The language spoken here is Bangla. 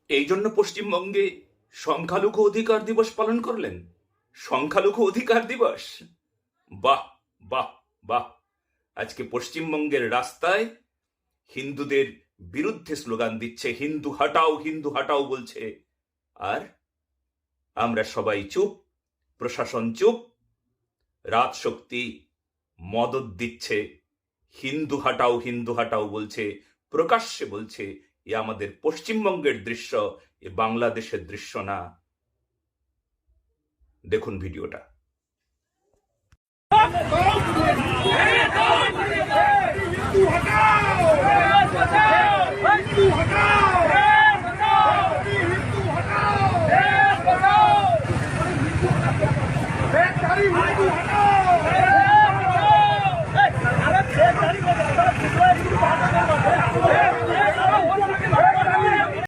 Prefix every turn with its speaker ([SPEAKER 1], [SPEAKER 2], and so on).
[SPEAKER 1] এই জন্য পশ্চিমবঙ্গে সংখ্যালঘু অধিকার দিবস পালন করলেন। সংখ্যালঘু অধিকার দিবস, বাহ বাহ বাহ। আজকে পশ্চিমবঙ্গের রাস্তায় হিন্দুদের বিরুদ্ধে স্লোগান দিচ্ছে, হিন্দু হাটাও বলছে, আর আমরা সবাই চুপ, প্রশাসন চুপ, রাজশক্তি মদত দিচ্ছে, হিন্দু হাটাও বলছে, প্রকাশ্যে বলছে। এ আমাদের পশ্চিমবঙ্গের দৃশ্য, এ বাংলাদেশের দৃশ্য না। দেখুন ভিডিওটা।
[SPEAKER 2] হিন্দু হটাও!